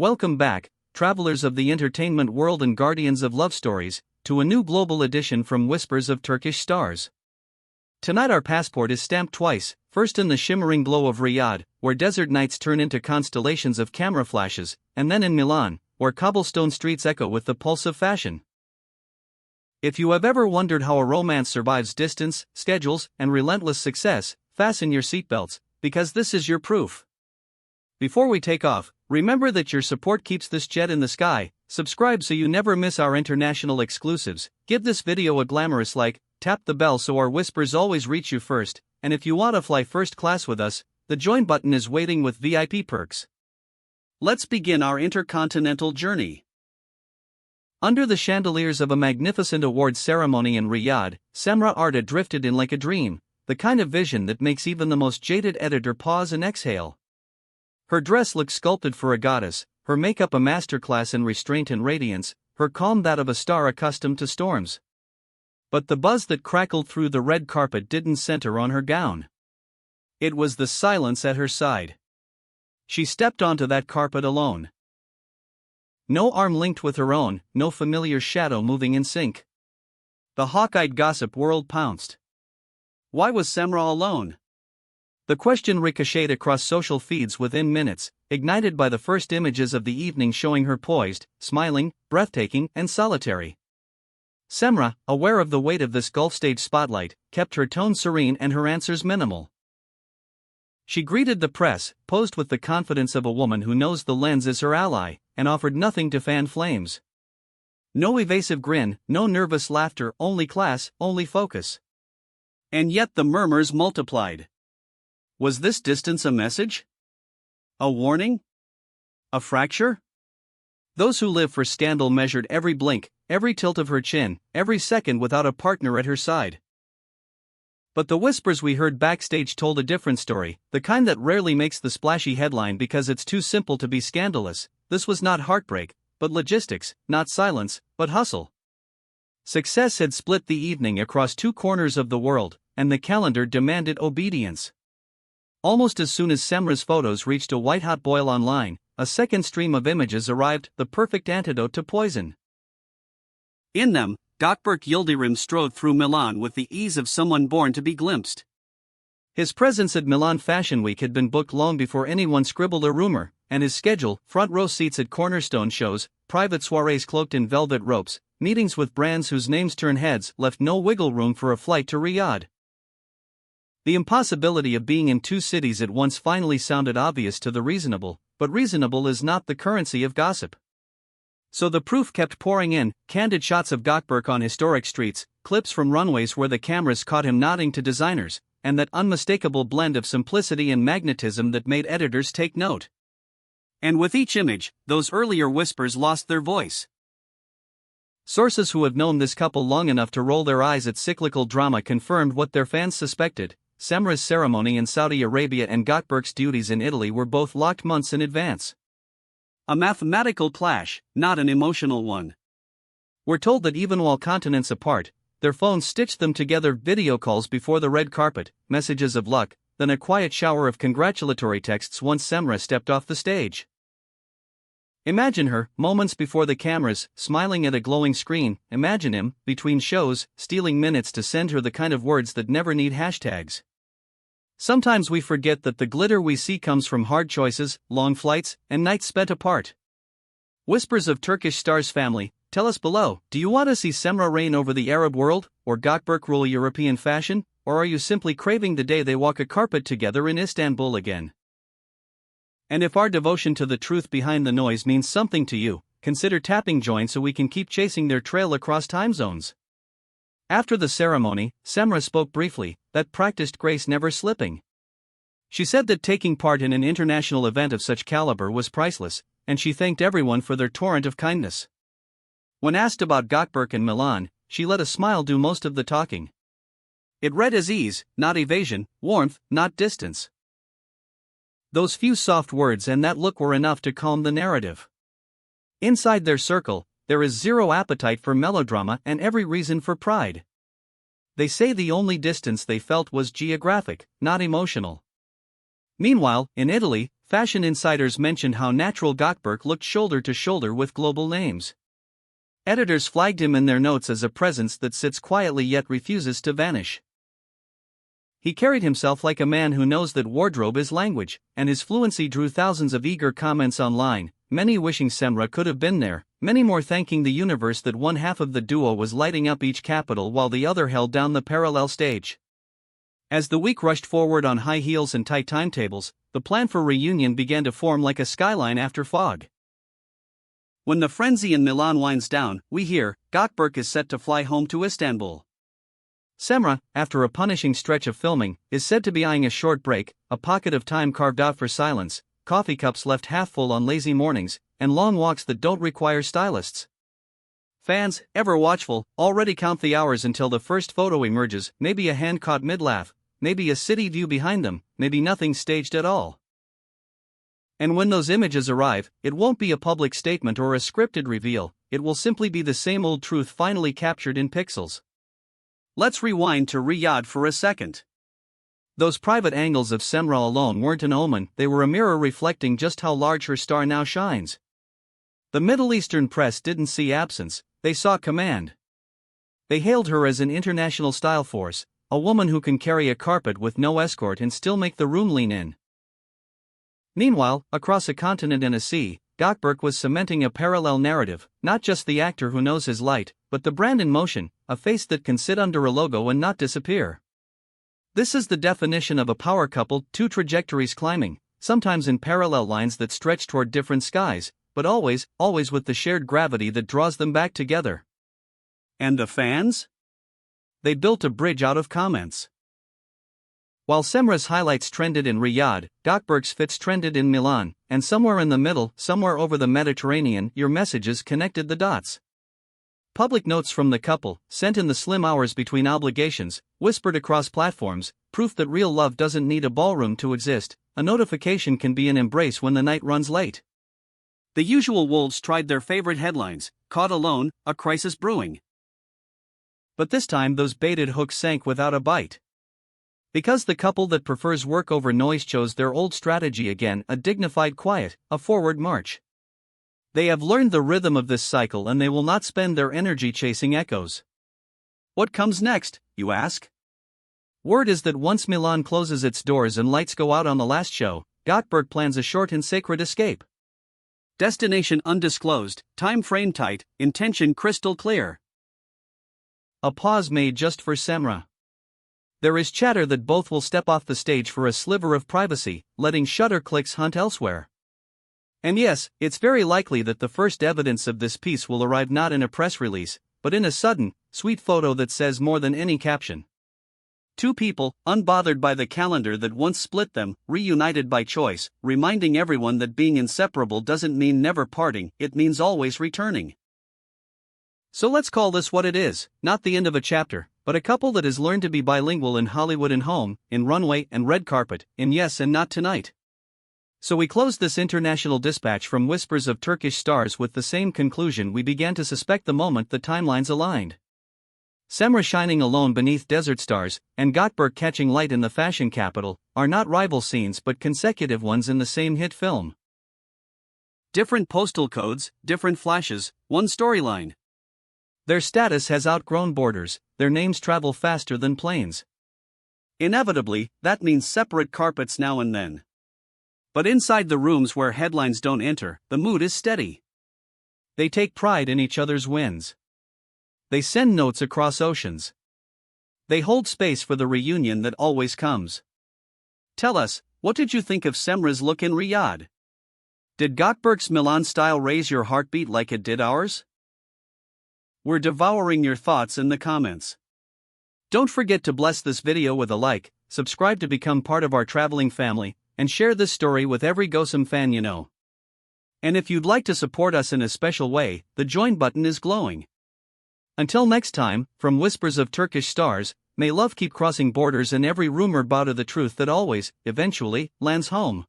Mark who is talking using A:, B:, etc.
A: Welcome back, travelers of the entertainment world and guardians of love stories, to a new global edition from Whispers of Turkish Stars. Tonight our passport is stamped twice, first in the shimmering glow of Riyadh, where desert nights turn into constellations of camera flashes, and then in Milan, where cobblestone streets echo with the pulse of fashion. If you have ever wondered how a romance survives distance, schedules, and relentless success, fasten your seatbelts, because this is your proof. Before we take off, remember that your support keeps this jet in the sky. Subscribe so you never miss our international exclusives, give this video a glamorous like, tap the bell so our whispers always reach you first, and if you want to fly first class with us, the join button is waiting with VIP perks. Let's begin our intercontinental journey. Under the chandeliers of a magnificent awards ceremony in Riyadh, Cemre Arda drifted in like a dream, the kind of vision that makes even the most jaded editor pause and exhale. Her dress looked sculpted for a goddess, her makeup a masterclass in restraint and radiance, her calm that of a star accustomed to storms. But the buzz that crackled through the red carpet didn't center on her gown. It was the silence at her side. She stepped onto that carpet alone. No arm linked with her own, no familiar shadow moving in sync. The hawk-eyed gossip world pounced. Why was Cemre alone? The question ricocheted across social feeds within minutes, ignited by the first images of the evening showing her poised, smiling, breathtaking, and solitary. Cemre, aware of the weight of this Gulf stage spotlight, kept her tone serene and her answers minimal. She greeted the press, posed with the confidence of a woman who knows the lens is her ally, and offered nothing to fan flames. No evasive grin, no nervous laughter, only class, only focus. And yet the murmurs multiplied. Was this distance a message? A warning? A fracture? Those who live for scandal measured every blink, every tilt of her chin, every second without a partner at her side. But the whispers we heard backstage told a different story, the kind that rarely makes the splashy headline because it's too simple to be scandalous. This was not heartbreak, but logistics, not silence, but hustle. Success had split the evening across two corners of the world, and the calendar demanded obedience. Almost as soon as Cemre's photos reached a white-hot boil online, a second stream of images arrived, the perfect antidote to poison. In them, Gökberk Yildirim strode through Milan with the ease of someone born to be glimpsed. His presence at Milan Fashion Week had been booked long before anyone scribbled a rumor, and his schedule, front-row seats at cornerstone shows, private soirees cloaked in velvet ropes, meetings with brands whose names turn heads, left no wiggle room for a flight to Riyadh. The impossibility of being in two cities at once finally sounded obvious to the reasonable, but reasonable is not the currency of gossip. So the proof kept pouring in, candid shots of Gökberk on historic streets, clips from runways where the cameras caught him nodding to designers, and that unmistakable blend of simplicity and magnetism that made editors take note. And with each image, those earlier whispers lost their voice. Sources who have known this couple long enough to roll their eyes at cyclical drama confirmed what their fans suspected. Cemre's ceremony in Saudi Arabia and Gökberk's duties in Italy were both locked months in advance. A mathematical clash, not an emotional one. We're told that even while continents apart, their phones stitched them together, video calls before the red carpet, messages of luck, then a quiet shower of congratulatory texts once Cemre stepped off the stage. Imagine her, moments before the cameras, smiling at a glowing screen. Imagine him, between shows, stealing minutes to send her the kind of words that never need hashtags. Sometimes we forget that the glitter we see comes from hard choices, long flights, and nights spent apart. Whispers of Turkish Stars family, tell us below, do you want to see Cemre reign over the Arab world, or Gökberk rule European fashion, or are you simply craving the day they walk a carpet together in Istanbul again? And if our devotion to the truth behind the noise means something to you, consider tapping join so we can keep chasing their trail across time zones. After the ceremony, Cemre spoke briefly, that practiced grace never slipping. She said that taking part in an international event of such caliber was priceless, and she thanked everyone for their torrent of kindness. When asked about Gökberk and Milan, she let a smile do most of the talking. It read as ease, not evasion, warmth, not distance. Those few soft words and that look were enough to calm the narrative. Inside their circle, there is zero appetite for melodrama and every reason for pride. They say the only distance they felt was geographic, not emotional. Meanwhile, in Italy, fashion insiders mentioned how natural Gökberk looked shoulder to shoulder with global names. Editors flagged him in their notes as a presence that sits quietly yet refuses to vanish. He carried himself like a man who knows that wardrobe is language, and his fluency drew thousands of eager comments online, many wishing Cemre could have been there, many more thanking the universe that one half of the duo was lighting up each capital while the other held down the parallel stage. As the week rushed forward on high heels and tight timetables, the plan for reunion began to form like a skyline after fog. When the frenzy in Milan winds down, we hear, Gökberk is set to fly home to Istanbul. Cemre, after a punishing stretch of filming, is said to be eyeing a short break, a pocket of time carved out for silence, coffee cups left half full on lazy mornings, and long walks that don't require stylists. Fans, ever watchful, already count the hours until the first photo emerges, maybe a hand-caught mid-laugh, maybe a city view behind them, maybe nothing staged at all. And when those images arrive, it won't be a public statement or a scripted reveal, it will simply be the same old truth finally captured in pixels. Let's rewind to Riyadh for a second. Those private angles of Cemre alone weren't an omen, they were a mirror reflecting just how large her star now shines. The Middle Eastern press didn't see absence, they saw command. They hailed her as an international style force, a woman who can carry a carpet with no escort and still make the room lean in. Meanwhile, across a continent and a sea, Gökberk was cementing a parallel narrative, not just the actor who knows his light, but the brand in motion, a face that can sit under a logo and not disappear. This is the definition of a power couple, two trajectories climbing, sometimes in parallel lines that stretch toward different skies, but always with the shared gravity that draws them back together. And the fans? They built a bridge out of comments. While Cemre's highlights trended in Riyadh, Gökberk's fits trended in Milan, and somewhere in the middle, somewhere over the Mediterranean, your messages connected the dots. Public notes from the couple, sent in the slim hours between obligations, whispered across platforms, proof that real love doesn't need a ballroom to exist, a notification can be an embrace when the night runs late. The usual wolves tried their favorite headlines, caught alone, a crisis brewing. But this time those baited hooks sank without a bite. Because the couple that prefers work over noise chose their old strategy again, a dignified quiet, a forward march. They have learned the rhythm of this cycle and they will not spend their energy chasing echoes. What comes next, you ask? Word is that once Milan closes its doors and lights go out on the last show, Gökberk plans a short and sacred escape. Destination undisclosed, time frame tight, intention crystal clear. A pause made just for Cemre. There is chatter that both will step off the stage for a sliver of privacy, letting shutter clicks hunt elsewhere. And yes, it's very likely that the first evidence of this piece will arrive not in a press release, but in a sudden, sweet photo that says more than any caption. Two people, unbothered by the calendar that once split them, reunited by choice, reminding everyone that being inseparable doesn't mean never parting, it means always returning. So let's call this what it is, not the end of a chapter, but a couple that has learned to be bilingual in Hollywood and home, in runway and red carpet, in yes and not tonight. So we close this international dispatch from Whispers of Turkish Stars with the same conclusion we began to suspect the moment the timelines aligned. Cemre shining alone beneath desert stars, and Gökberk catching light in the fashion capital, are not rival scenes but consecutive ones in the same hit film. Different postal codes, different flashes, one storyline. Their status has outgrown borders, their names travel faster than planes. Inevitably, that means separate carpets now and then. But inside the rooms where headlines don't enter, the mood is steady. They take pride in each other's wins. They send notes across oceans. They hold space for the reunion that always comes. Tell us, what did you think of Cemre's look in Riyadh? Did Gökberk's Milan style raise your heartbeat like it did ours? We're devouring your thoughts in the comments. Don't forget to bless this video with a like, subscribe to become part of our traveling family, and share this story with every Gökberk fan you know. And if you'd like to support us in a special way, the join button is glowing. Until next time, from Whispers of Turkish Stars, may love keep crossing borders and every rumor bow to the truth that always, eventually, lands home.